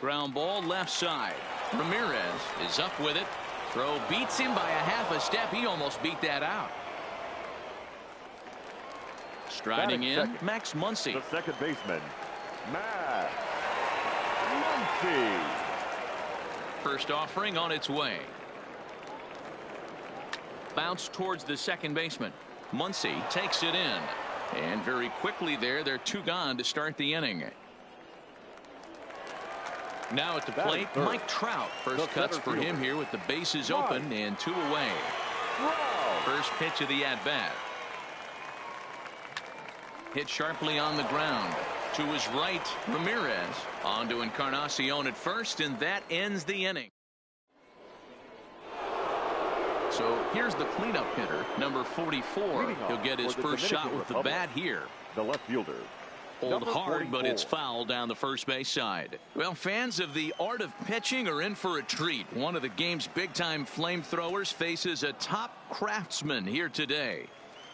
Ground ball left side. Ramirez is up with it. Throw beats him by a half a step. He almost beat that out. Striding in, Max Muncy. The second baseman, Max Muncy. First offering on its way. Bounce towards the second baseman. Muncy takes it in. And very quickly there, they're two gone to start the inning. Now at the plate, Mike Trout. First cuts for him here with the bases open and two away. First pitch of the at-bat. Hit sharply on the ground. To his right, Ramirez. On to Encarnacion at first, and that ends the inning. So here's the cleanup hitter, number 44. He'll get his first shot with the bat here. The left fielder. Pulled hard, but it's foul down the first base side. Well, fans of the art of pitching are in for a treat. One of the game's big-time flamethrowers faces a top craftsman here today.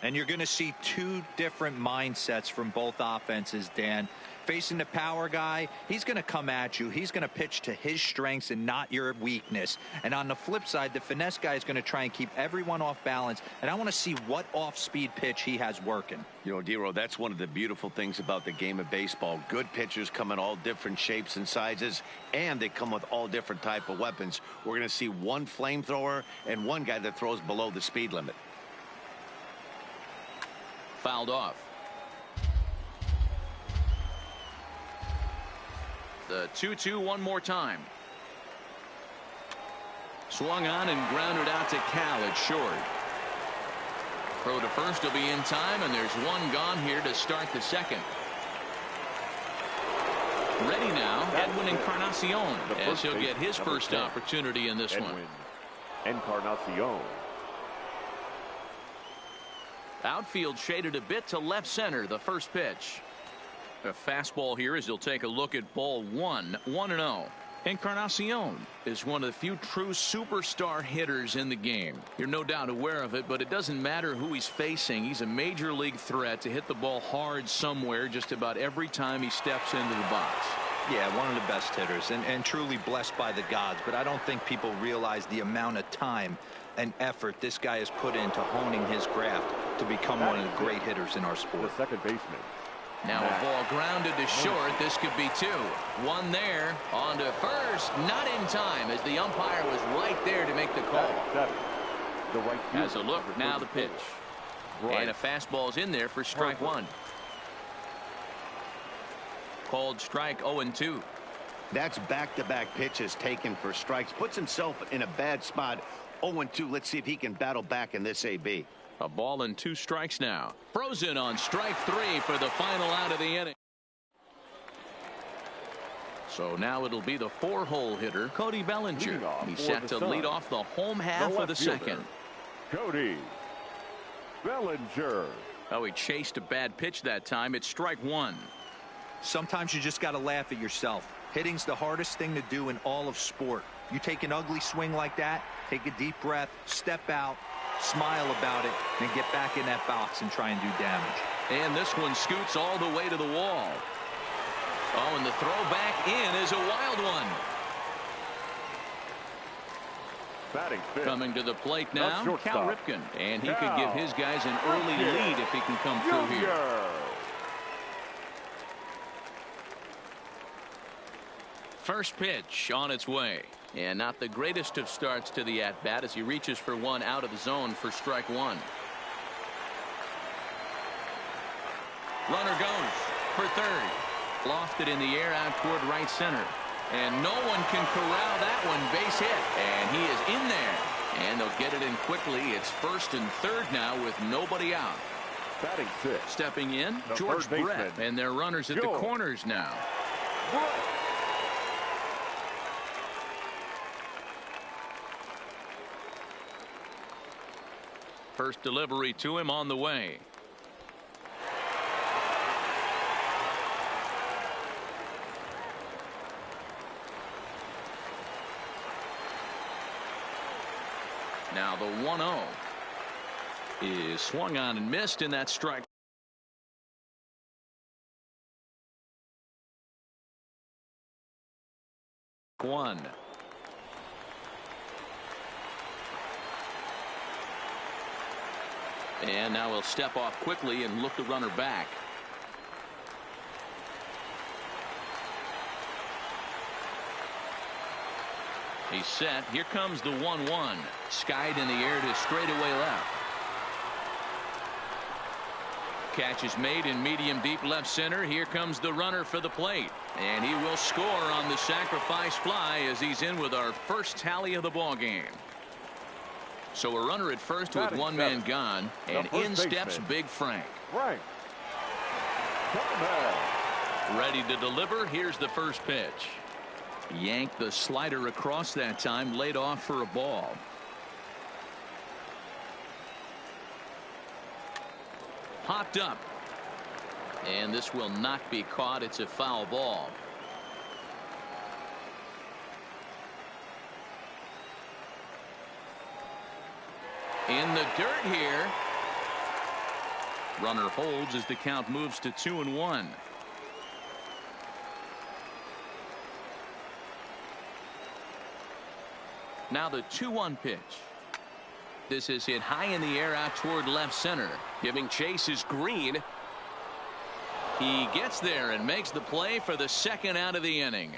And you're going to see two different mindsets from both offenses, Dan. Facing the power guy, he's going to come at you. He's going to pitch to his strengths and not your weakness. And on the flip side, the finesse guy is going to try and keep everyone off balance. And I want to see what off-speed pitch he has working. You know, Dero, that's one of the beautiful things about the game of baseball. Good pitchers come in all different shapes and sizes, and they come with all different type of weapons. We're going to see one flamethrower and one guy that throws below the speed limit. Fouled off. The 2-2 one more time. Swung on and grounded out to Cal at short. Throw to first will be in time, and there's one gone here to start the second. Ready now, Edwin Encarnacion, as he'll get his first opportunity in this one. Encarnacion. Outfield shaded a bit to left center, the first pitch. A fastball here as he'll take a look at ball one, 1-0. Encarnacion is one of the few true superstar hitters in the game. You're no doubt aware of it, but it doesn't matter who he's facing. He's a major league threat to hit the ball hard somewhere just about every time he steps into the box. Yeah, one of the best hitters and truly blessed by the gods, but I don't think people realize the amount of time and effort this guy has put into honing his craft to become one of the great hitters in our sport. The second baseman. Now a ball grounded to short. This could be two. One there. On to first. Not in time as the umpire was right there to make the call. The right has a look. Now the pitch. And a fastball's in there for strike one. Called strike 0-2. That's back-to-back pitches taken for strikes. Puts himself in a bad spot. 0-2. Let's see if he can battle back in this AB. A ball and 2 strikes now. Frozen on strike 3 for the final out of the inning. So now it'll be the 4-hole hitter, Cody Bellinger. He's set to lead off the home half of the second. Cody Bellinger. Oh, he chased a bad pitch that time. It's strike 1. Sometimes you just got to laugh at yourself. Hitting's the hardest thing to do in all of sport. You take an ugly swing like that, take a deep breath, step out, smile about it, and get back in that box and try and do damage. And this one scoots all the way to the wall. Oh, and the throw back in is a wild one. Batting fifth. Coming to the plate now, Cal Ripken. And he could give his guys an early lead if he can come through here. First pitch on its way. And not the greatest of starts to the at-bat as he reaches for one out of the zone for strike 1. Runner goes for third. Lofted in the air out toward right center. And no one can corral that one. Base hit. And he is in there. And they'll get it in quickly. It's first and third now with nobody out. Batting sixth. Stepping in, George Brett. And their runners at the corners now. First delivery to him on the way. Now the 1-0 is swung on and missed, and that's strike strike one. And now he'll step off quickly and look the runner back. He's set. Here comes the 1-1. Skied in the air to straightaway left. Catch is made in medium deep left center. Here comes the runner for the plate. And he will score on the sacrifice fly as he's in with our first tally of the ball game. So a runner at first with one man gone. And in steps Big Frank. Frank. Ready to deliver. Here's the first pitch. Yanked the slider across that time, laid off for a ball. Popped up. And this will not be caught. It's a foul ball. In the dirt here. Runner holds as the count moves to 2-1. Now the 2-1 pitch. This is hit high in the air out toward left center. Giving chase is Green. He gets there and makes the play for the second out of the inning.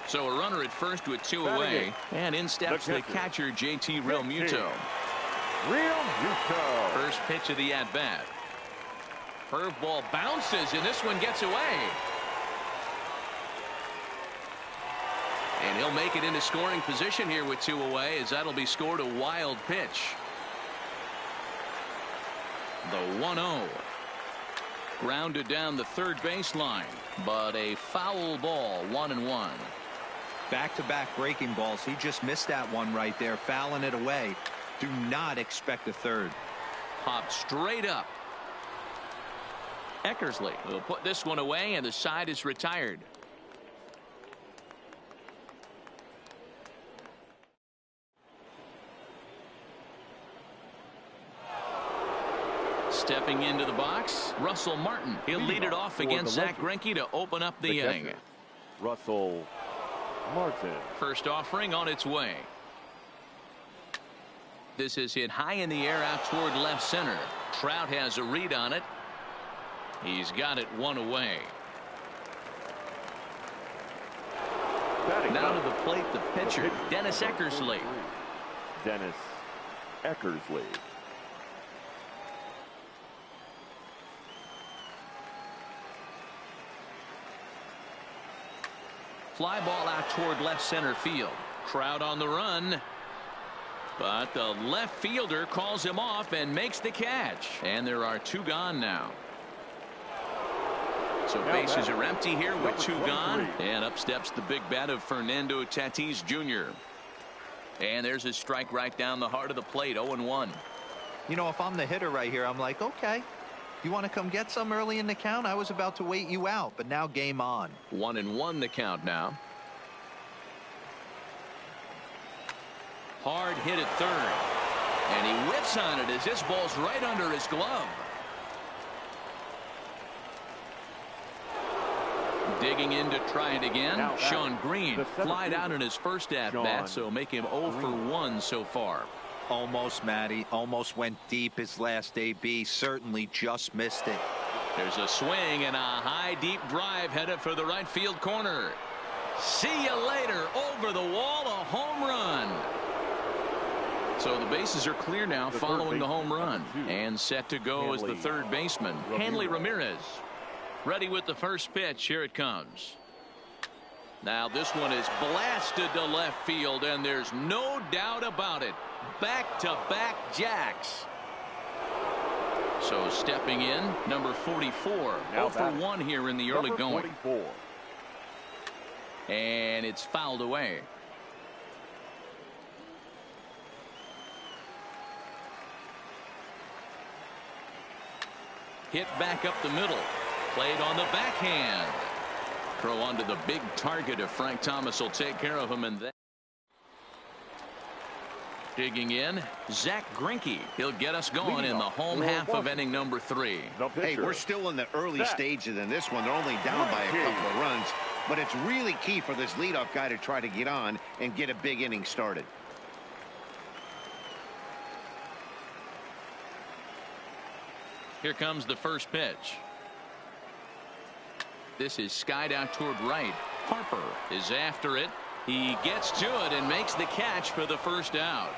So a runner at first with two away. And in steps the catcher, JT Realmuto. First pitch of the at-bat. Curveball bounces, and this one gets away. And he'll make it into scoring position here with two away, as that'll be scored a wild pitch. The 1-0. Grounded down the third baseline, but a foul ball, 1-1. Back-to-back breaking balls. He just missed that one right there, fouling it away. Do not expect a third. Popped straight up. Eckersley will put this one away, and the side is retired. Stepping into the box, Russell Martin. He'll lead it off against Zach Greinke to open up the inning. Russell Martin. First offering on its way. This is hit high in the air out toward left center. Trout has a read on it. He's got it one away. Now to the plate, the pitcher, Dennis Eckersley. Dennis Eckersley. Fly ball out toward left center field. Trout on the run. But the left fielder calls him off and makes the catch. And there are two gone now. So bases are empty here with two gone. And up steps the big bat of Fernando Tatis Jr. And there's his strike right down the heart of the plate, 0-1. You know, if I'm the hitter right here, I'm like, okay, you want to come get some early in the count? I was about to wait you out, but now game on. 1-1 the count now. Hard hit at third. And he whiffs on it as this ball's right under his glove. Digging in to try it again. Now, Sean Green flied out in his first at-bat, so make him 0 for 1 so far. Almost, Matty. Almost went deep his last AB. Certainly just missed it. There's a swing and a high deep drive headed for the right field corner. See you later. Over the wall, a home run. So the bases are clear now following the home run. And set to go as the third baseman, Hanley Ramirez. Ready with the first pitch. Here it comes. Now this one is blasted to left field, and there's no doubt about it. Back-to-back jacks. So stepping in, number 44. 0 for 1 here in the early going. 44. And it's fouled away. Hit back up the middle. Played on the backhand. Throw onto the big target if Frank Thomas will take care of him. And then digging in, Zach Greinke. He'll get us going in the home half of inning number 3. Hey, we're still in the early stages in this one. They're only down by a couple of runs. but it's really key for this leadoff guy to try to get on and get a big inning started. Here comes the first pitch. This is skied out toward right. Harper is after it. He gets to it and makes the catch for the first out.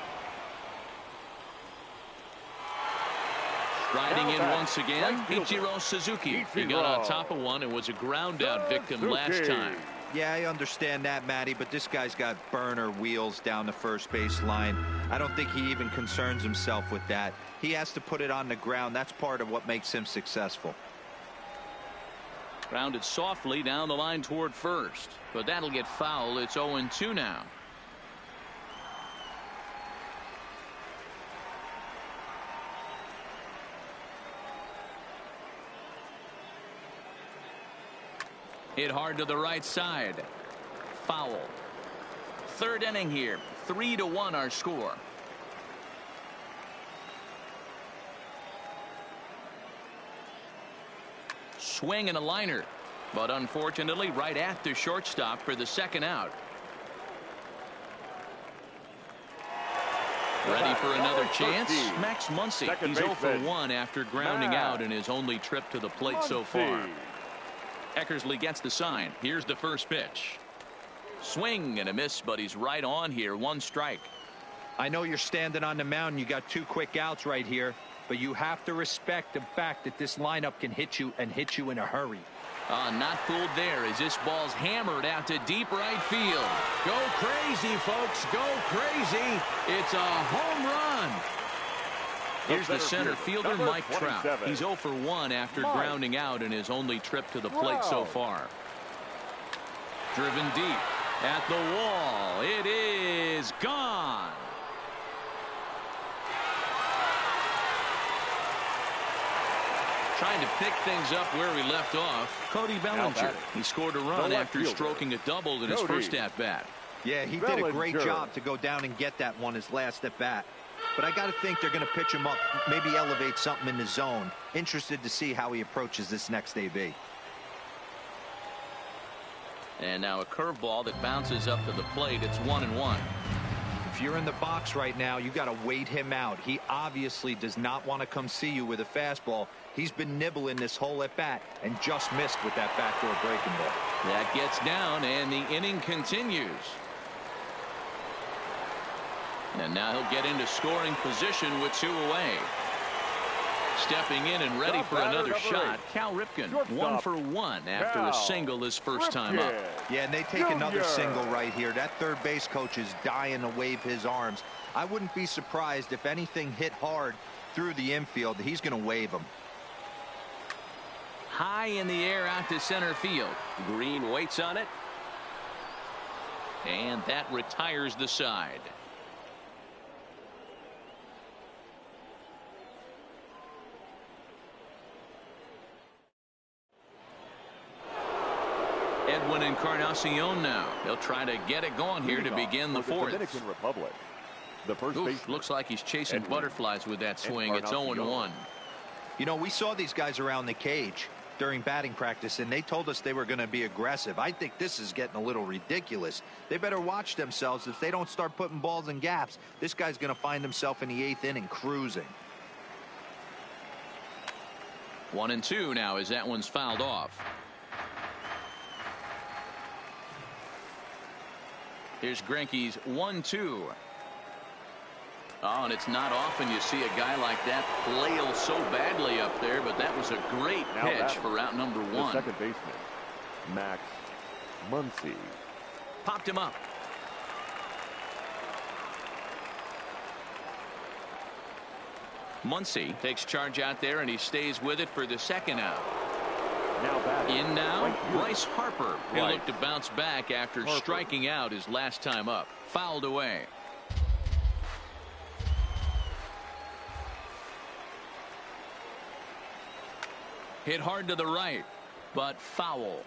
Striding in once again, Ichiro Suzuki. He got on top of one and was a ground out victim last time. Yeah, I understand that, Matty, but this guy's got burner wheels down the first base line. I don't think he even concerns himself with that. He has to put it on the ground. That's part of what makes him successful. Grounded softly down the line toward first, but that'll get foul. It's 0-2 now. Hit hard to the right side. Foul. Third inning here. 3-1 our score. Swing and a liner, but unfortunately right at the shortstop for the second out. Ready for another chance? Max Muncy. He's 0 for 1 after grounding out in his only trip to the plate so far. Eckersley gets the sign. Here's the first pitch. Swing and a miss, but he's right on here. One strike. I know you're standing on the mound. You got 2 quick outs right here, but you have to respect the fact that this lineup can hit you and hit you in a hurry. Not fooled there as this ball's hammered out to deep right field. Go crazy, folks. Go crazy. It's a home run. Here's the center fielder, Mike Trout. He's 0 for 1 after grounding out in his only trip to the plate so far. Driven deep at the wall. It is gone. Trying to pick things up where we left off, Cody Bellinger. He scored a run after stroking a double in his first at-bat. Yeah, he did a great job to go down and get that one his last at-bat. But I got to think they're going to pitch him up, maybe elevate something in the zone. Interested to see how he approaches this next AB. And now a curveball that bounces up to the plate. It's 1-1. If you're in the box right now, you got to wait him out. He obviously does not want to come see you with a fastball. He's been nibbling this whole at bat and just missed with that backdoor breaking ball. That gets down and the inning continues. And now he'll get into scoring position with 2 away. Stepping in and ready for another shot, Cal Ripken. 1 for 1 after a single his first time up. Yeah, and they take another single right here. That third base coach is dying to wave his arms. I wouldn't be surprised if anything hit hard through the infield. He's going to wave them. High in the air out to center field. Green waits on it. And that retires the side. Edwin Encarnacion now. They'll try to get it going here to begin the fourth. Dominican Republic. The first baseman. Looks like he's chasing Edwin butterflies with that swing. It's 0-1. You know, we saw these guys around the cage during batting practice, and they told us they were going to be aggressive. I think this is getting a little ridiculous. They better watch themselves. If they don't start putting balls in gaps, this guy's going to find himself in the 8th inning cruising. 1-2 now as that one's fouled off. Here's Greinke's 1-2. Oh, and it's not often you see a guy like that flail so badly up there, but that was a great pitch for route number 1. The second baseman, Max Muncy. Popped him up. Muncy takes charge out there, and he stays with it for the second out. In now, Bryce Harper. He'll look to bounce back after striking out his last time up. Fouled away. Hit hard to the right, but foul.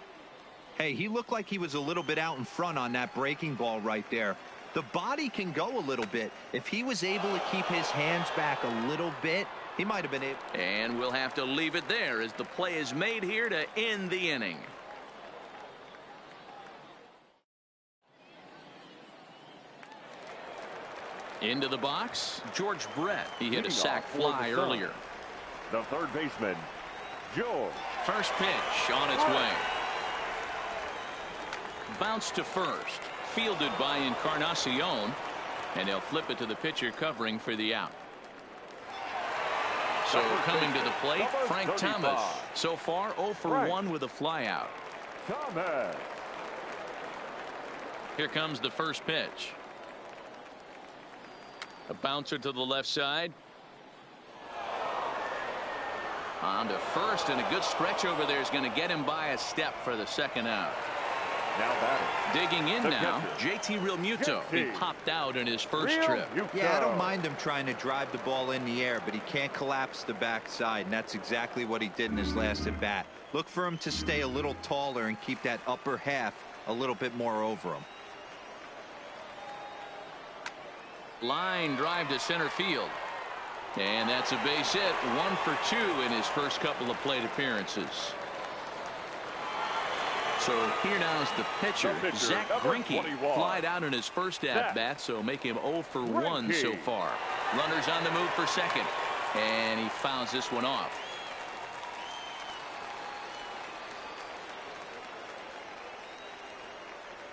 Hey, he looked like he was a little bit out in front on that breaking ball right there. The body can go a little bit. If he was able to keep his hands back a little bit, he might have been able. And we'll have to leave it there as the play is made here to end the inning. Into the box, George Brett. He hit a Leading sac off for fly the Suns, earlier. the third baseman, George. First pitch on its way. Bounce to first. Fielded by Encarnacion. And he'll flip it to the pitcher covering for the out. So coming to the plate, Frank Thomas. So far 0 for 1 with a flyout. Thomas. Here comes the first pitch. A bouncer to the left side. On to first, and a good stretch over there is going to get him by a step for the second out. Now batting. Digging in now, JT Realmuto. He popped out in his first trip. Yeah, I don't mind him trying to drive the ball in the air, but he can't collapse the backside, and that's exactly what he did in his last at bat. Look for him to stay a little taller and keep that upper half a little bit more over him. Line drive to center field. And that's a base hit. 1 for 2 in his first couple of plate appearances. So here now is the pitcher, Zach Greinke. Flied out in his first at-bat, so make him 0 for 1 so far. Runners on the move for second. And he fouls this one off.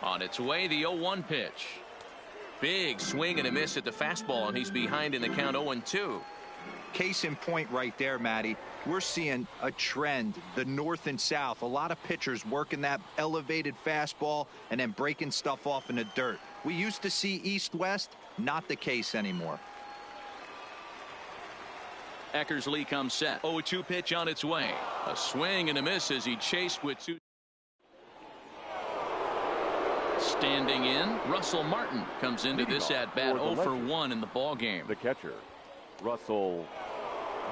On its way, the 0-1 pitch. Big swing and a miss at the fastball, and he's behind in the count 0-2. Case in point right there, Matty. We're seeing a trend, the north and south. A lot of pitchers working that elevated fastball and then breaking stuff off in the dirt. We used to see east-west, not the case anymore. Eckersley comes set. 0-2 pitch on its way. A swing and a miss as he chased with 2. Standing in, Russell Martin comes into this at bat 0 for 1 in the ball game. The catcher, Russell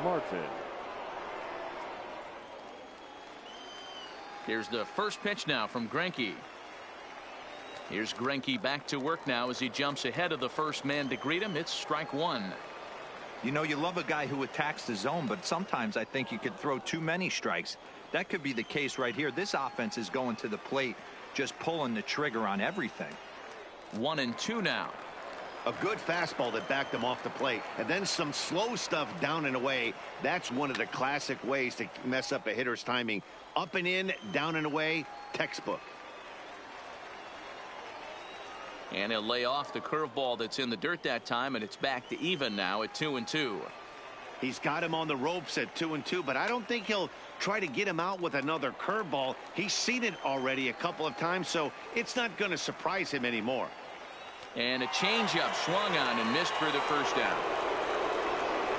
Martin. Here's the first pitch now from Greinke. Here's Greinke back to work now as he jumps ahead of the first man to greet him. It's strike 1. You know, you love a guy who attacks the zone, but sometimes I think you could throw too many strikes. That could be the case right here. This offense is going to the plate, just pulling the trigger on everything. 1-2 now. A good fastball that backed him off the plate, and then some slow stuff down and away. That's one of the classic ways to mess up a hitter's timing. Up and in, down and away, textbook. And he'll lay off the curveball that's in the dirt that time, and it's back to even now at 2-2. He's got him on the ropes at 2-2, but I don't think he'll try to get him out with another curveball. He's seen it already a couple of times, so it's not going to surprise him anymore. And a changeup swung on and missed for the first down.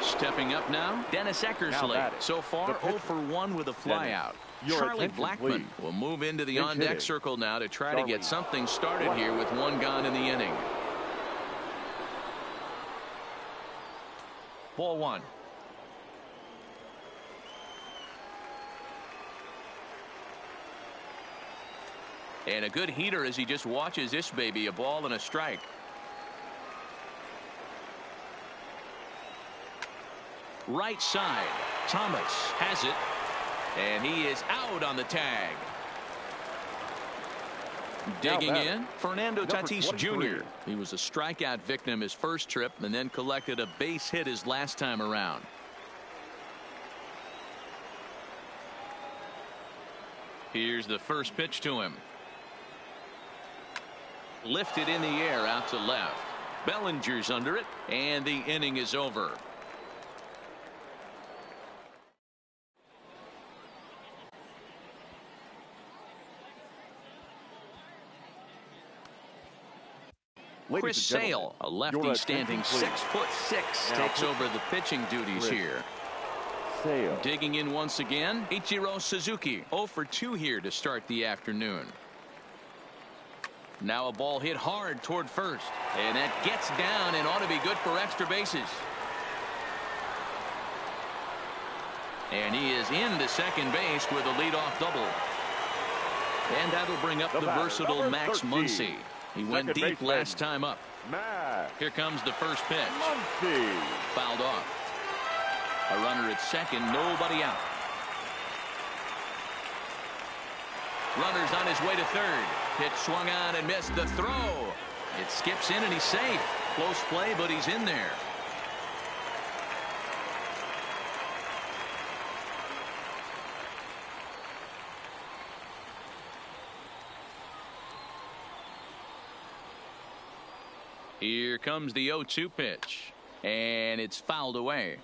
Stepping up now, Dennis Eckersley. So far 0 for 1 with a flyout. Charlie Blackmon will move into the on-deck circle now to try to get something started here with 1 gone in the inning. Ball 1. And a good heater as he just watches this baby. A ball and a strike. Right side. Thomas has it. And he is out on the tag. Digging in, Fernando Tatis Jr. He was a strikeout victim his first trip and then collected a base hit his last time around. Here's the first pitch to him. Lifted in the air out to left. Bellinger's under it, and the inning is over. Chris Sale, a lefty standing 6'6", takes over the pitching duties here. Sale. Digging in once again, Ichiro Suzuki. 0 for 2 here to start the afternoon. Now a ball hit hard toward first, and that gets down and ought to be good for extra bases. And he is into second base with a leadoff double. And that'll bring up the versatile Max Muncy. He went deep last time up. Here comes the first pitch. Fouled off. A runner at second, nobody out. Runners on his way to third. Pitch swung on and missed the throw. It skips in and he's safe. Close play, but he's in there. Here comes the 0-2 pitch, and it's fouled away.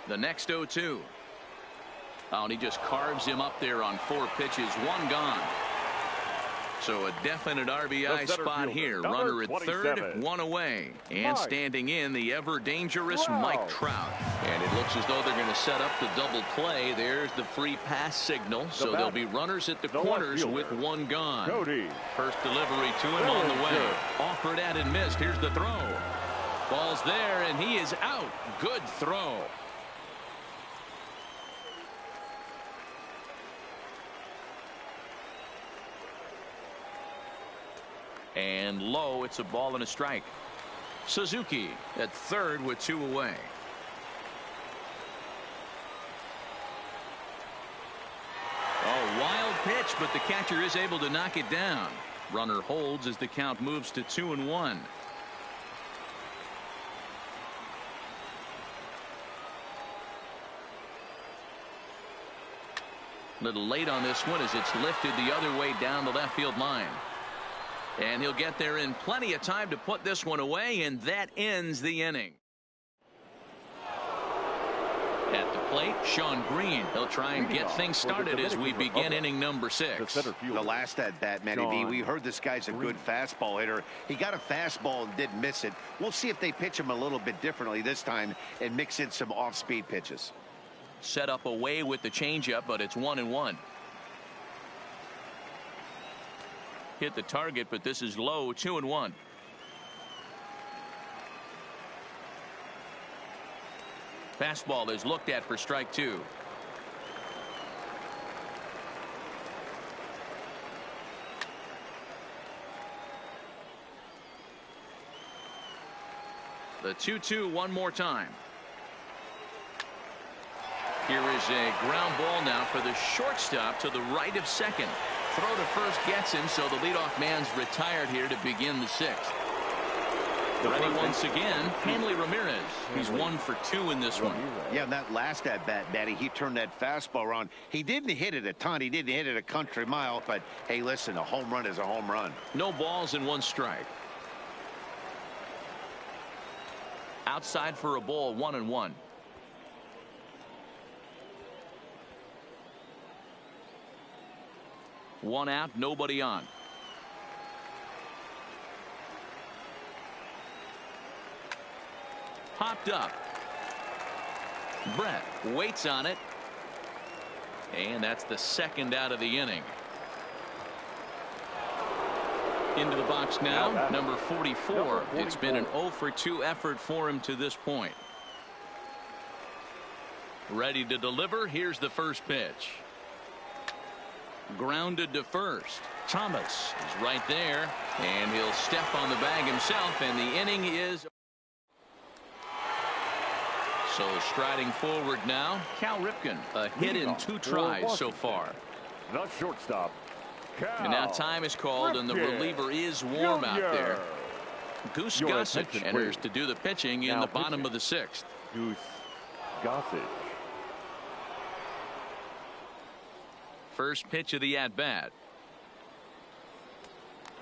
The next 0-2. Oh, and he just carves him up there on 4 pitches. 1 gone. So a definite RBI spot here. Runner at 3rd, 1 away. And standing in, the ever-dangerous Mike Trout. And it looks as though they're going to set up the double play. There's the free pass signal. So there'll be runners at the corners with 1 gone. First delivery to him on the way. Offered at and missed. Here's the throw. Ball's there, and he is out. Good throw. And low, it's a ball and a strike. Suzuki at 3rd with 2 away. Oh, wild pitch, but the catcher is able to knock it down. Runner holds as the count moves to 2-1. Little late on this one as it's lifted the other way down the left field line. And he'll get there in plenty of time to put this one away, and that ends the inning. At the plate, Sean Green. He'll try and get things started as we begin inning number 6. The last at bat, Matty V, we heard this guy's a good fastball hitter. He got a fastball and didn't miss it. We'll see if they pitch him a little bit differently this time and mix in some off-speed pitches. Set up away with the changeup, but it's 1-1. Hit the target, but this is low. 2-1. Fastball is looked at for strike 2. The 2-2 one more time. Here is a ground ball now for the shortstop to the right of second. Throw to first gets him, so the leadoff man's retired here to begin the 6th. Ready once again, Hanley Ramirez. He's 1 for 2 in this one. Yeah, that last at bat, Matty, he turned that fastball around. He didn't hit it a ton. He didn't hit it a country mile. But hey, listen, a home run is a home run. No balls and 1 strike. Outside for a ball, 1-1. One out, nobody on. Popped up. Brett waits on it. And that's the 2nd out of the inning. Into the box now, number 44. It's been an 0 for 2 effort for him to this point. Ready to deliver. Here's the first pitch. Grounded to first. Thomas is right there, and he'll step on the bag himself, and the inning is. So striding forward now, Cal Ripken, a hit in 2 tries so far. The shortstop, Cal and now time is called, and the reliever is warm out there. Goose Gossage enters to do the pitching in the bottom of the 6th. Goose Gossage. First pitch of the at-bat.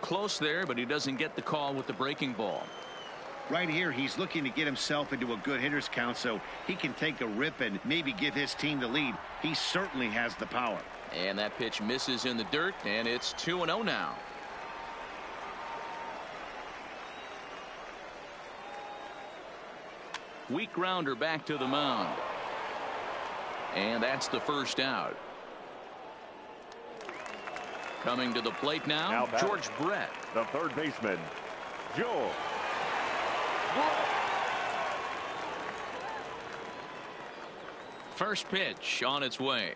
Close there, but he doesn't get the call with the breaking ball. Right here, he's looking to get himself into a good hitter's count so he can take a rip and maybe give his team the lead. He certainly has the power. And that pitch misses in the dirt, and it's 2-0 now. Weak grounder back to the mound. And that's the first out. Coming to the plate now George Brett. The 3rd baseman, Joe Brett. First pitch on its way.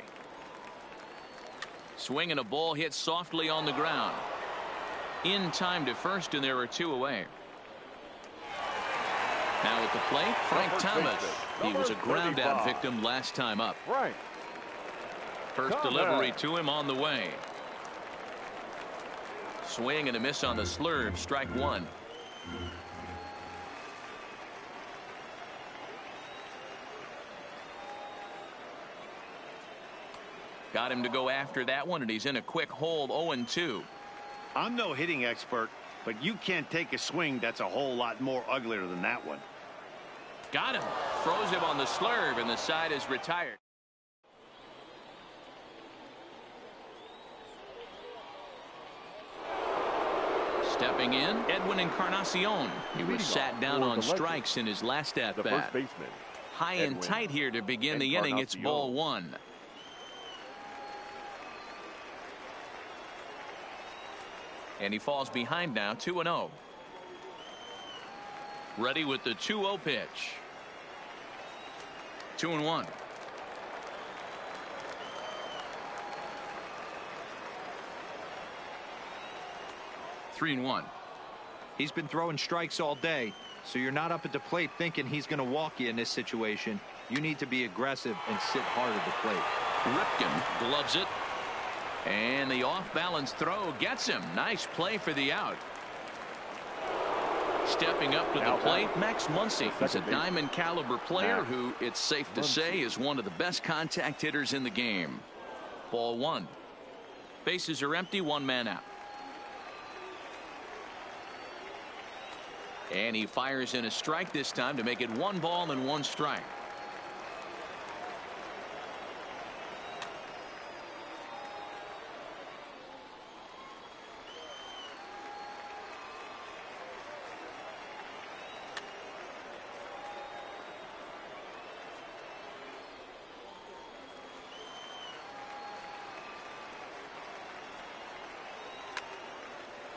Swinging a ball hit softly on the ground. In time to first, and there are 2 away. Now at the plate, Frank Thomas. He was a ground out victim last time up. Right. First delivery to him on the way. Swing and a miss on the slurve. Strike one. Got him to go after that one, and he's in a quick hold. 0-2. I'm no hitting expert, but you can't take a swing that's a whole lot more uglier than that one. Got him. Throws him on the slurve, and the side is retired. Stepping in, Edwin Encarnacion. He was sat down on strikes in his last at-bat. The first baseman. High and tight here to begin the inning. It's ball one. And he falls behind now, 2-0. Ready with the 2-0 pitch. 2-1. Three and one. He's been throwing strikes all day, so you're not up at the plate thinking he's going to walk you in this situation. You need to be aggressive and sit hard at the plate. Ripken gloves it. And the off-balance throw gets him. Nice play for the out. Stepping up to the plate, Max Muncy. He's a diamond caliber player who, it's safe to say, is one of the best contact hitters in the game. Ball one. Bases are empty, one man out. And he fires in a strike this time to make it 1 ball and 1 strike.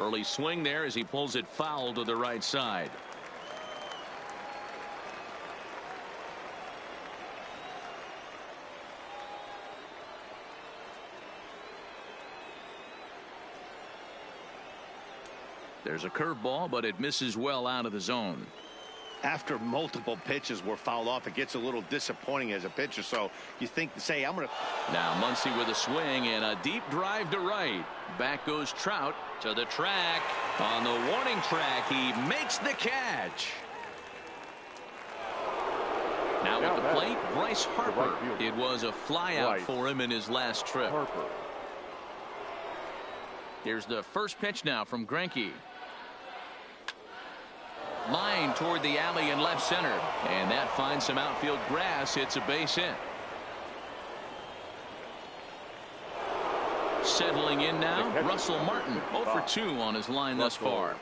Early swing there as he pulls it foul to the right side. There's a curveball, but it misses well out of the zone. After multiple pitches were fouled off, it gets a little disappointing as a pitcher. So you think to say, I'm going to. Now Muncy with a swing and a deep drive to right. Back goes Trout to the track. On the warning track, he makes the catch. Now at the plate, Bryce Harper. It was a flyout for him in his last trip. Here's the first pitch now from Greinke. Line toward the alley in left center, and that finds some outfield grass. It's a base hit. Settling in now, Russell Martin, 0 for 2 on his line thus far.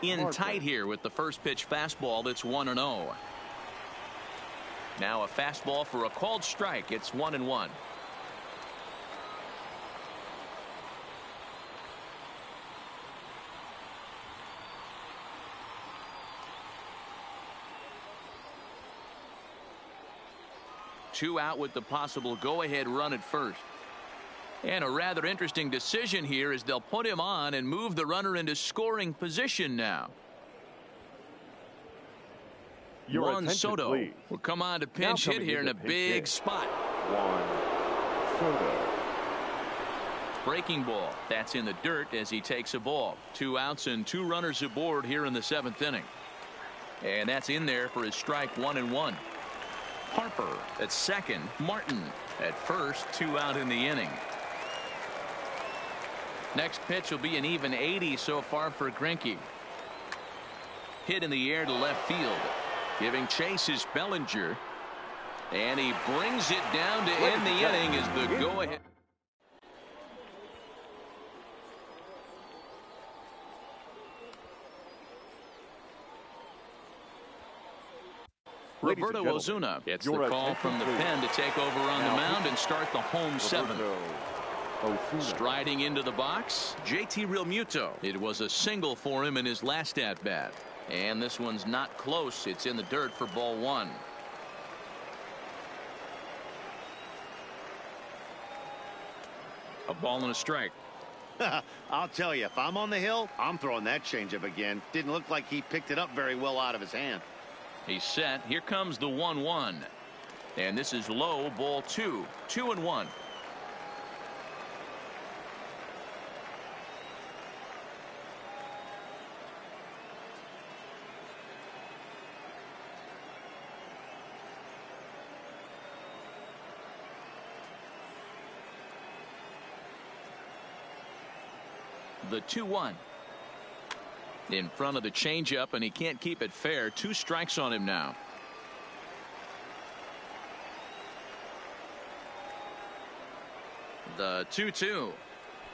In tight here with the first pitch fastball. That's 1-0. Now a fastball for a called strike. It's 1-1. Two out with the possible go-ahead run at first. And a rather interesting decision here as they'll put him on and move the runner into scoring position now. Juan Soto will come on to pinch hit here in a big spot. Juan Soto. Breaking ball. That's in the dirt as he takes a ball. 2 outs and 2 runners aboard here in the 7th inning. And that's in there for his strike 1-1. Harper at second. Martin at first. 2 out in the inning. Next pitch will be an even 80 so far for Greinke. Hit in the air to left field. Giving chase is Bellinger. And he brings it down to end the inning as the go-ahead. Roberto Ozuna gets the call from the pen to take over on the mound and start the home 7th. Striding into the box, JT Realmuto. It was a single for him in his last at-bat. And this one's not close. It's in the dirt for ball 1. A ball and a strike. I'll tell you, if I'm on the hill, I'm throwing that changeup again. Didn't look like he picked it up very well out of his hand. He's set. Here comes the 1-1. And this is low, ball 2. 2-1. The 2-1. In front of the changeup, and he can't keep it fair. 2 strikes on him now. The 2-2.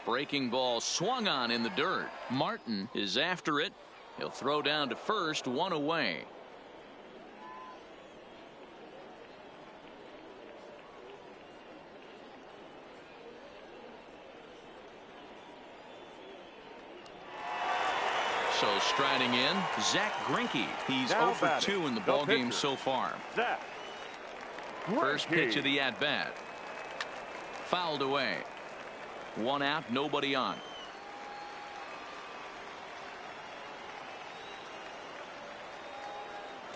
Breaking ball swung on in the dirt. Martin is after it. He'll throw down to first, 1 away. So striding in, Zach Greinke. He's 0 for 2 in the ball game so far. First pitch of the at-bat. Fouled away. 1 out, nobody on.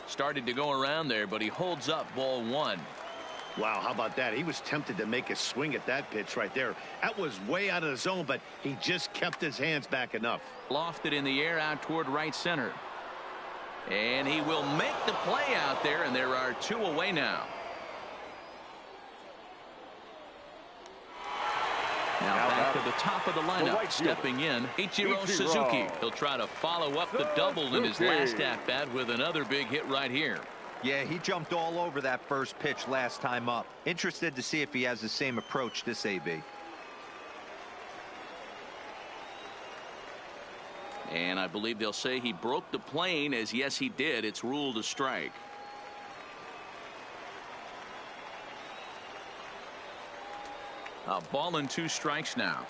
Started to go around there, but he holds up, ball 1. Wow, how about that? He was tempted to make a swing at that pitch right there. That was way out of the zone, but he just kept his hands back enough. Lofted in the air out toward right center. And he will make the play out there, and there are 2 away now. Now back to the top of the lineup. Stepping in, Ichiro Suzuki. He'll try to follow up the double in his last at-bat with another big hit right here. Yeah, he jumped all over that first pitch last time up. Interested to see if he has the same approach this AB. And I believe they'll say he broke the plane, as yes he did. It's ruled a strike. A ball and 2 strikes now.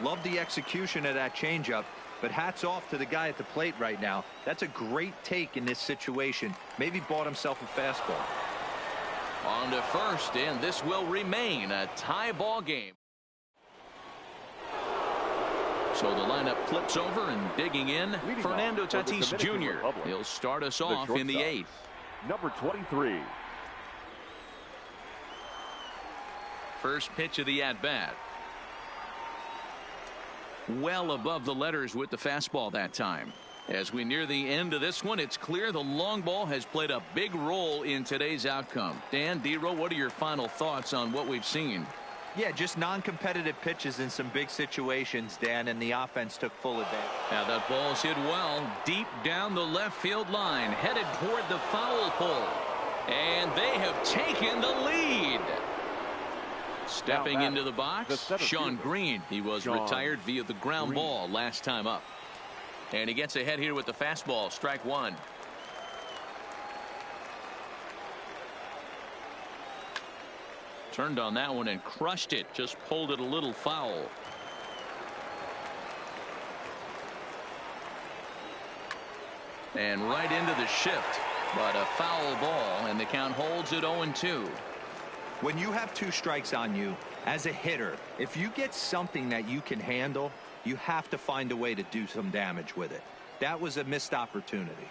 Love the execution of that changeup, but hats off to the guy at the plate right now. That's a great take in this situation. Maybe bought himself a fastball. On to first, and this will remain a tie ball game. So the lineup flips over, and digging in, Fernando Tatis Jr. He'll start us off in the 8th. Number 23. First pitch of the at-bat. Well above the letters with the fastball that time. As we near the end of this one, it's clear the long ball has played a big role in today's outcome. Dan, D-Row, what are your final thoughts on what we've seen? Yeah, just non-competitive pitches in some big situations, Dan, and the offense took full advantage. Now that ball's hit well, deep down the left field line, headed toward the foul pole. And they have taken the lead. Stepping into the box, Sean Green. He was retired via the ground ball last time up. And he gets ahead here with the fastball, strike 1. Turned on that one and crushed it. Just pulled it a little foul. And right into the shift. But a foul ball, and the count holds at 0-2. When you have 2 strikes on you, as a hitter, if you get something that you can handle, you have to find a way to do some damage with it. That was a missed opportunity.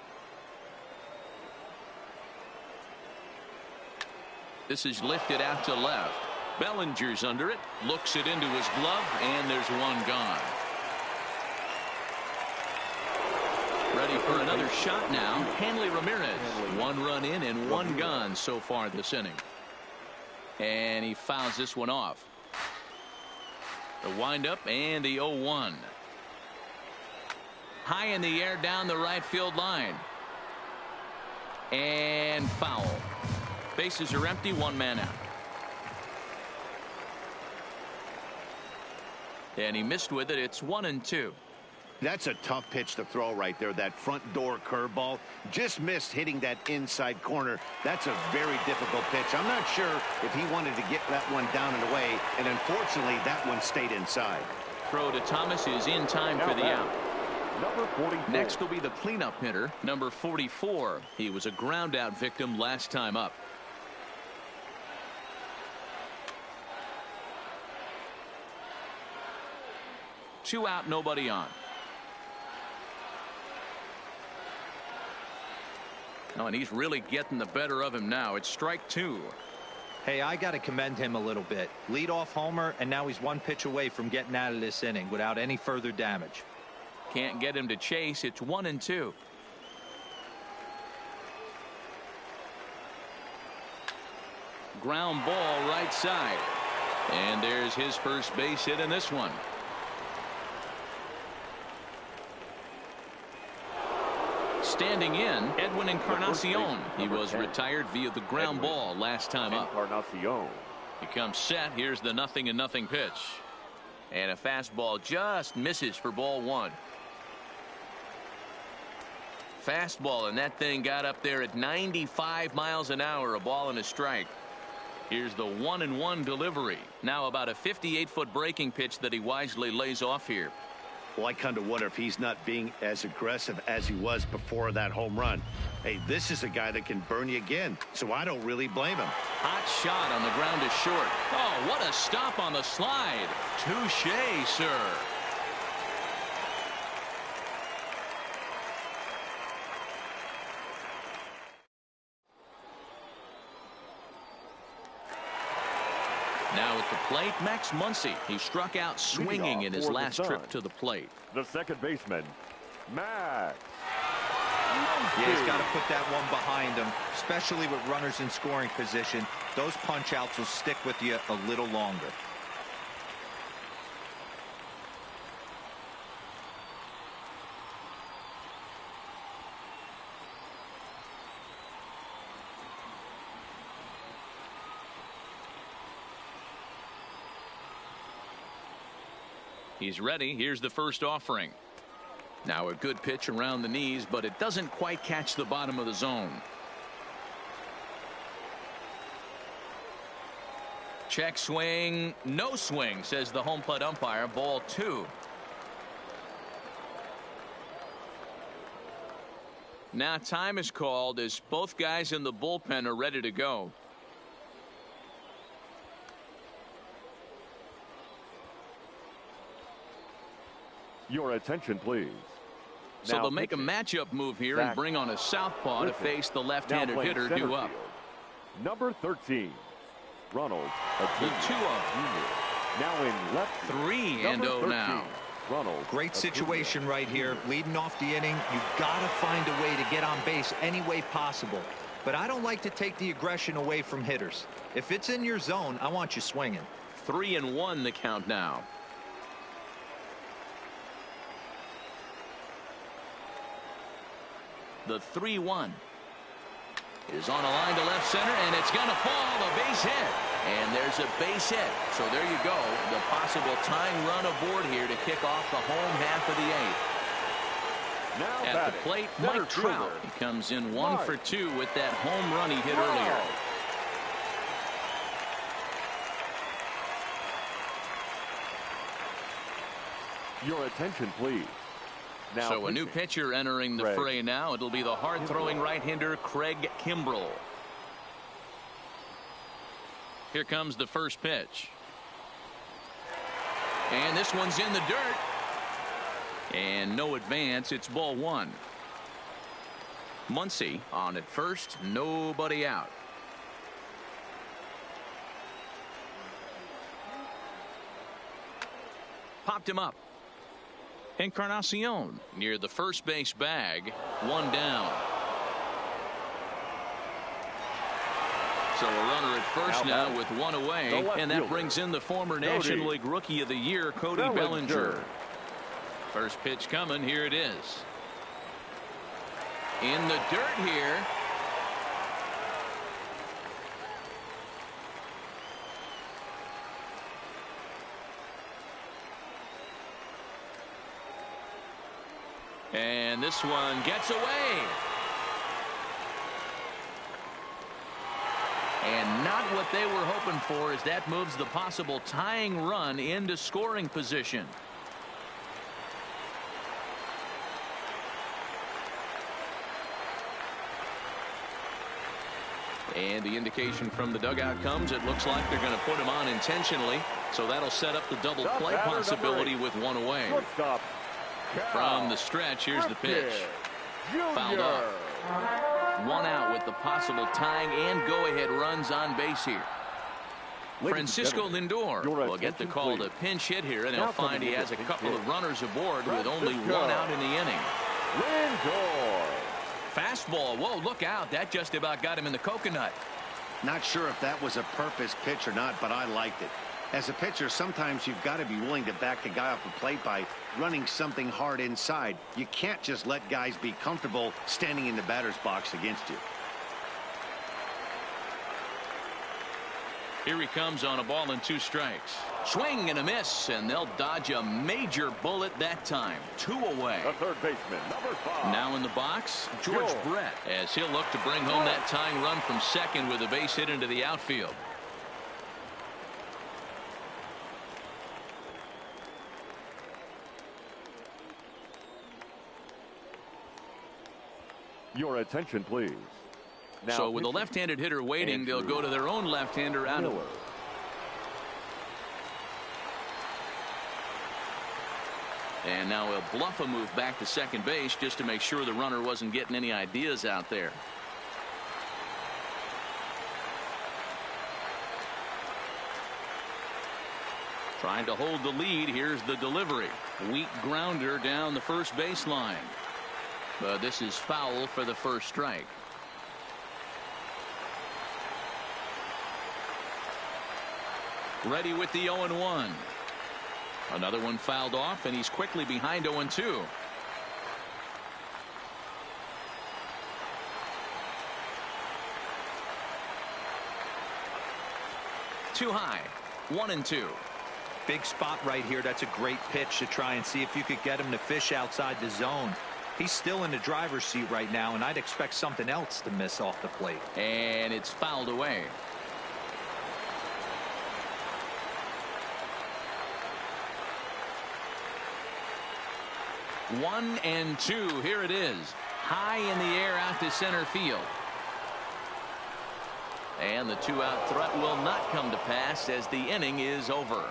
This is lifted out to left. Bellinger's under it, looks it into his glove, and there's 1 gone. Ready for another shot now, Hanley Ramirez. 1 run in and 1 gone so far this inning. And he fouls this one off. The windup and the 0-1. High in the air down the right field line. And foul. Bases are empty, 1 man out. And he missed with it. It's 1-2. That's a tough pitch to throw right there. That front door curveball just missed hitting that inside corner. That's a very difficult pitch. I'm not sure if he wanted to get that one down and away, and unfortunately that one stayed inside. Throw to Thomas is in time for the out. Number 44. Next will be the cleanup hitter, number 44. He was a ground out victim last time up. Two out, nobody on. Oh, and he's really getting the better of him now. It's strike 2. Hey, I got to commend him a little bit. Leadoff homer, and now he's 1 pitch away from getting out of this inning without any further damage. Can't get him to chase. It's 1-2. Ground ball right side. And there's his first base hit in this one. standing in, Edwin Encarnacion. He was retired via the ground ball last time up. Encarnacion. He comes set. Here's the 0-0 pitch. And a fastball just misses for ball one. Fastball, and that thing got up there at 95 miles an hour, a ball and a strike. Here's the 1-1 delivery. Now about a 58-foot breaking pitch that he wisely lays off here. Well, I kind of wonder if he's not being as aggressive as he was before that home run. Hey, this is a guy that can burn you again, so I don't really blame him. Hot shot on the ground is short. Oh, what a stop on the slide. Touché, sir. Now at the plate, Max Muncy. He struck out swinging in his last trip to the plate. The second baseman, Max. Yeah, he's got to put that one behind him, especially with runners in scoring position. Those punch outs will stick with you a little longer. He's ready. Here's the first offering. Now a good pitch around the knees, but it doesn't quite catch the bottom of the zone. Check swing. No swing, says the home plate umpire. Ball two. Now time is called as both guys in the bullpen are ready to go. Your attention, please. So Now they'll make a pitching. matchup move here and bring on a southpaw to face the left-handed Now hitter playing due up. field, number 13, Ronald. The 2-0. Now in left. 3-0 now. Ronald. Great situation right here. Leading off the inning, you've got to find a way to get on base any way possible. But I don't like to take the aggression away from hitters. If it's in your zone, I want you swinging. 3-1 the count now. The 3-1 is on a line to left center, and it's going to fall. A base hit, and there's a base hit. So there you go, the possible tying run aboard here to kick off the home half of the 8th. Now At batting, the plate, center Mike Trout. fielder. He comes in 1 Mike. for 2 with that home run he hit earlier. Your attention, please. Now So a new pitching. pitcher entering the Craig fray now. It'll be the hard-throwing right-hander Craig Kimbrell. Here comes the first pitch. And this one's in the dirt. And no advance. It's ball one. Muncy on at first. Nobody out. Popped him up. Encarnacion near the first base bag. One down. So a runner at first now with one away, and that brings in the former National League Rookie of the Year, Cody Bellinger. First pitch coming. Here it is. In the dirt here. And this one gets away. And not what they were hoping for, as that moves the possible tying run into scoring position. And the indication from the dugout comes. It looks like they're going to put him on intentionally. So that'll set up the double play possibility with one away. Shortstop. From the stretch, here's the pitch. Fouled off. One out with the possible tying and go-ahead runs on base here. Francisco Lindor will get the call to pinch hit here, and he'll find he has a couple of runners aboard with only one out in the inning. Lindor. Fastball. Whoa, look out. That just about got him in the coconut. Not sure if that was a purpose pitch or not, but I liked it. As a pitcher, sometimes you've got to be willing to back the guy off the plate by running something hard inside. You can't just let guys be comfortable standing in the batter's box against you. Here he comes on a ball and 2 strikes. Swing and a miss, and they'll dodge a major bullet that time. 2 away. The third baseman, number 5. Now in the box, George Brett, as he'll look to bring home that tying run from second with a base hit into the outfield. Your attention, please. Now, so with a left-handed hitter waiting, they'll go to their own left-hander out of. And now he'll bluff a move back to second base just to make sure the runner wasn't getting any ideas out there. Trying to hold the lead. Here's the delivery. Weak grounder down the first baseline. But this is foul for the first strike. Ready with the 0-1. Another one fouled off, and he's quickly behind 0-2. Too high. 1-2. Big spot right here. That's a great pitch to try and see if you could get him to fish outside the zone. He's still in the driver's seat right now, and I'd expect something else to miss off the plate. And it's fouled away. One and 2. Here it is. High in the air out to center field. And the 2-out threat will not come to pass as the inning is over.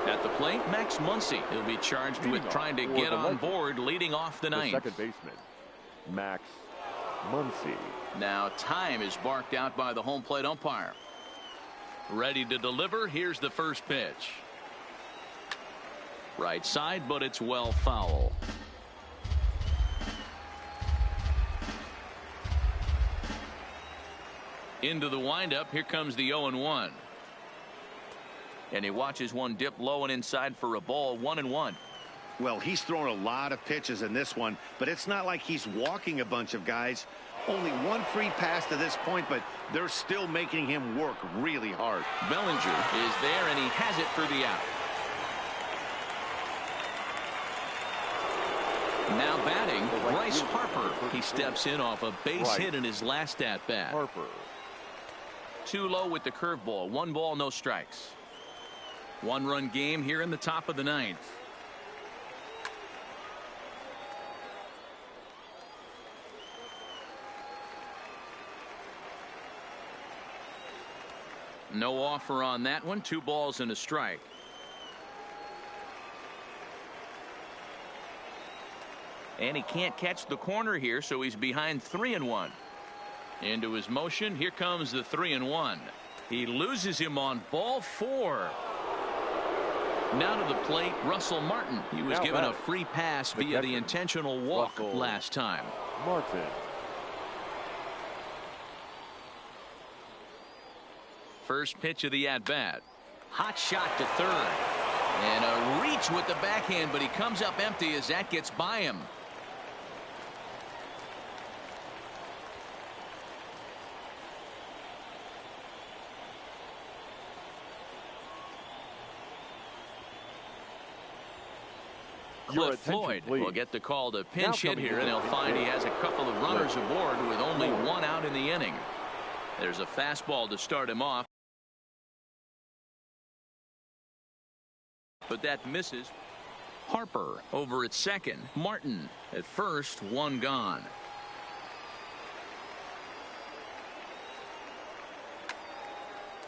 At the plate, Max Muncy. He'll be charged with trying to get on board leading off the ninth. Second baseman, Max Muncy. Now time is barked out by the home plate umpire. Ready to deliver. Here's the first pitch. Right side, but it's well foul. Into the windup. Here comes the 0-1. And he watches one dip low and inside for a ball. 1-1. Well, he's thrown a lot of pitches in this one, but it's not like he's walking a bunch of guys. Only one free pass to this point, but they're still making him work really hard. Bellinger is there, and he has it for the out. Now batting, Bryce Harper. He steps in off a base hit in his last at-bat. Harper. Too low with the curveball. 1 ball, no strikes. 1-run game here in the top of the ninth. No offer on that one. 2 balls and a strike. And he can't catch the corner here, so he's behind 3-1. Into his motion. Here comes the 3-1. He loses him on ball 4. Now to the plate, Russell Martin. He was given a free pass via the intentional walk last time. Martin. First pitch of the at-bat. Hot shot to third. And a reach with the backhand, but he comes up empty as that gets by him. Cliff Floyd will get the call to pinch hit here, and he'll find he has a couple of runners aboard with only 1 out in the inning. There's a fastball to start him off, but that misses. Harper over at second. Martin at first. 1 gone.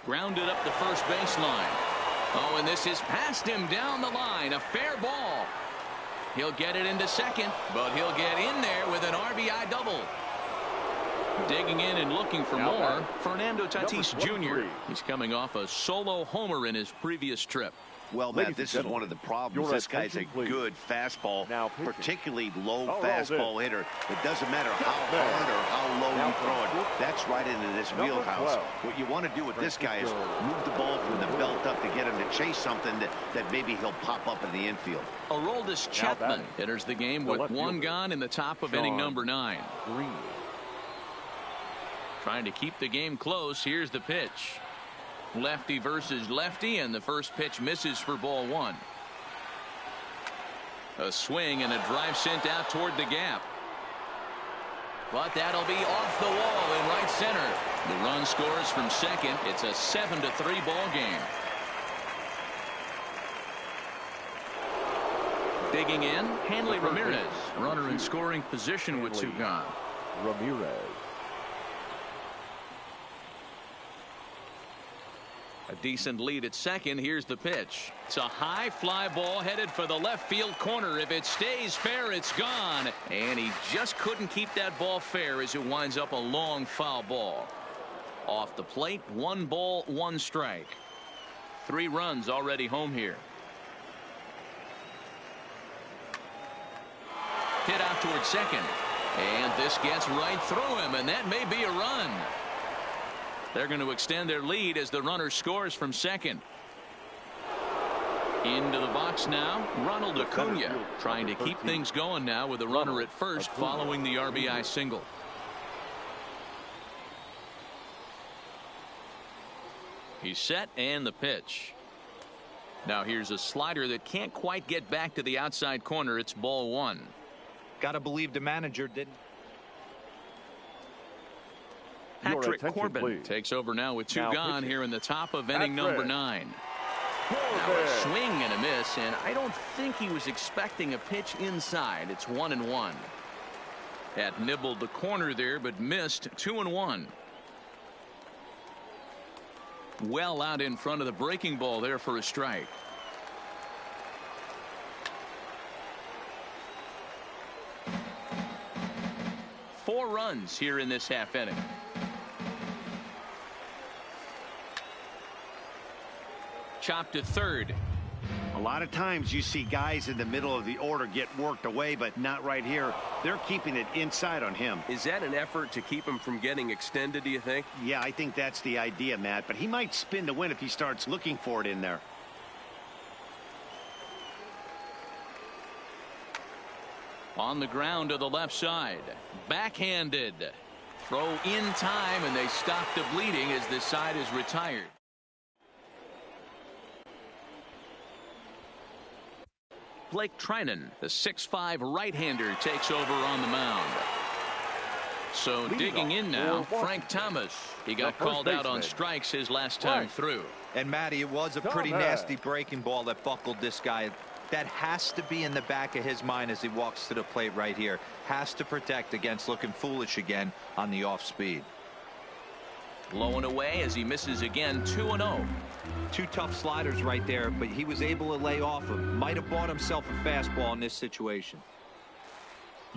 Grounded up the first baseline. Oh, and this is past him down the line. A fair ball. He'll get it into second, but he'll get in there with an RBI double. Digging in and looking for more, Fernando Tatis Jr. He's coming off a solo homer in his previous trip. Well, Matt, this is one of the problems. This guy's a good fastball, particularly low fastball hitter. It doesn't matter how hard or how low you throw it. That's right into this wheelhouse. What you want to do with this guy is move the ball from the belt up to get him to chase something that maybe he'll pop up in the infield. Aroldis Chapman enters the game with one gone in the top of inning number 9. Trying to keep the game close. Here's the pitch. Lefty versus lefty, and the first pitch misses for ball 1. A swing and a drive sent out toward the gap. But that'll be off the wall in right center. The run scores from second. It's a 7-3 ball game. Digging in, Hanley Ramirez, runner in scoring position with 2 gone. Ramirez. A decent lead at second. Here's the pitch. It's a high fly ball headed for the left field corner. If it stays fair, it's gone. And he just couldn't keep that ball fair as it winds up a long foul ball. Off the plate, 1 ball, 1 strike. 3 runs already home here. Hit out towards second. And this gets right through him, and that may be a run. They're going to extend their lead as the runner scores from second. Into the box now, Ronald Acuna, trying to keep things going now with a runner at first following the RBI single. He's set, and the pitch. Now here's a slider that can't quite get back to the outside corner. It's ball 1. Gotta believe the manager didn't. Patrick Corbin takes over now with 2 gone here in the top of inning number 9. Now a swing and a miss, and I don't think he was expecting a pitch inside. It's 1-1. That nibbled the corner there, but missed. 2-1. Well out in front of the breaking ball there for a strike. Four runs here in this half inning. Chopped to third. A lot of times you see guys in the middle of the order get worked away, but not right here. They're keeping it inside on him. Is that an effort to keep him from getting extended, do you think? Yeah, I think that's the idea, Matt, but he might spin to win if he starts looking for it in there. On the ground to the left side. Backhanded. Throw in time, and they stop the bleeding as this side is retired. Blake Trinan, the 6'5" right-hander, takes over on the mound. So digging in now, Frank Thomas. He got called out on strikes his last time through. And Matty, it was a pretty nasty breaking ball that buckled this guy. That has to be in the back of his mind as he walks to the plate right here. Has to protect against looking foolish again on the off speed. Low and away as he misses again. 2-0. 2 tough sliders right there, but he was able to lay off him. Might have bought himself a fastball in this situation.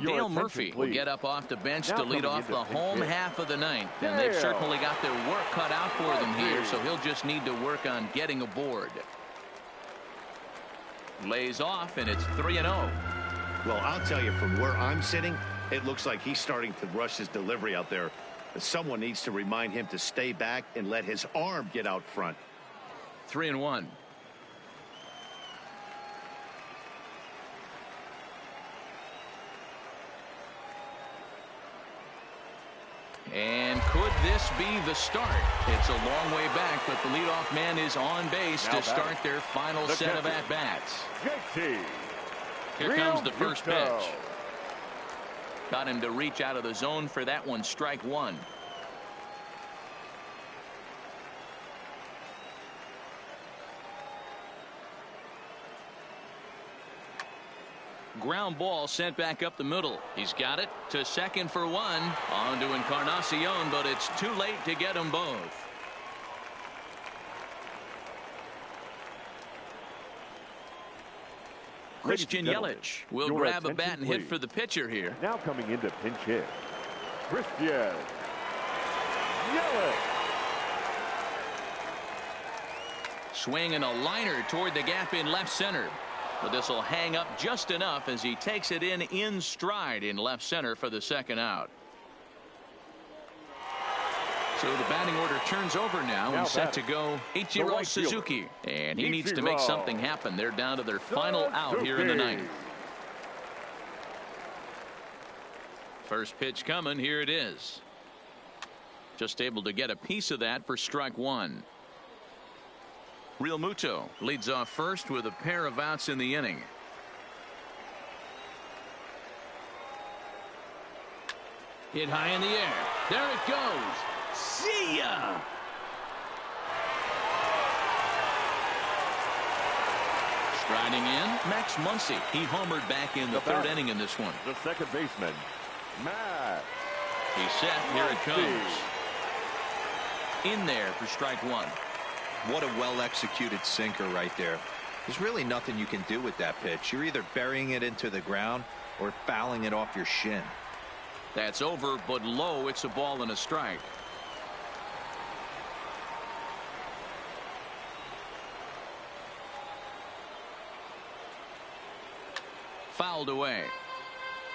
Dale Murphy will get up off the bench to lead off the home half of the ninth. And they've certainly got their work cut out for them here, so he'll just need to work on getting aboard. Lays off, and it's 3-0. Well, I'll tell you, from where I'm sitting, it looks like he's starting to rush his delivery out there. Someone needs to remind him to stay back and let his arm get out front. 3-1. And could this be the start? It's a long way back, but the leadoff man is on base to start their final set of at-bats. Here comes the first pitch. Got him to reach out of the zone for that one. Strike one. Ground ball sent back up the middle. He's got it to second for one. On to Encarnacion, but it's too late to get them both. Christian Yelich will grab a bat and hit for the pitcher here. Now coming into pinch hit, Christian Yelich. Swing and a liner toward the gap in left center. But this will hang up just enough as he takes it in stride in left center for the second out. So the batting order turns over now and set to go Ichiro Suzuki. And he needs to make something happen. They're down to their final out here in the ninth. First pitch coming. Here it is. Just able to get a piece of that for strike one. Real Muto leads off first with a pair of outs in the inning. Hit high in the air. There it goes. See ya. Striding in, Max Muncy. He homered back in the third inning in this one. The second baseman, Max. He's set. Here it comes. In there for strike one. What a well-executed sinker right there. There's really nothing you can do with that pitch. You're either burying it into the ground or fouling it off your shin. That's over, but low. It's a ball and a strike. Fouled away.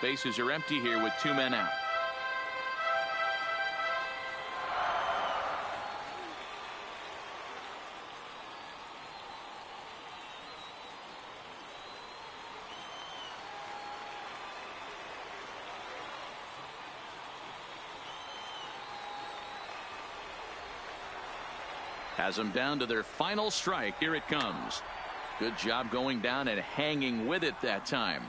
Bases are empty here with 2 men out. Has them down to their final strike. Here it comes. Good job going down and hanging with it that time.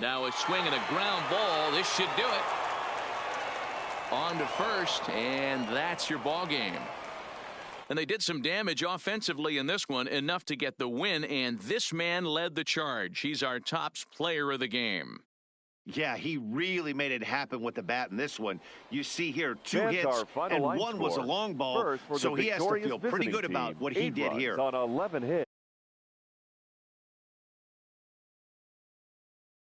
Now a swing and a ground ball. This should do it. On to first, and that's your ball game. And they did some damage offensively in this one, enough to get the win, and this man led the charge. He's our top player of the game. Yeah, he really made it happen with the bat in this one. You see here 2 hits, and one was a long ball, so he has to feel pretty good about what he did here. On 11 hits.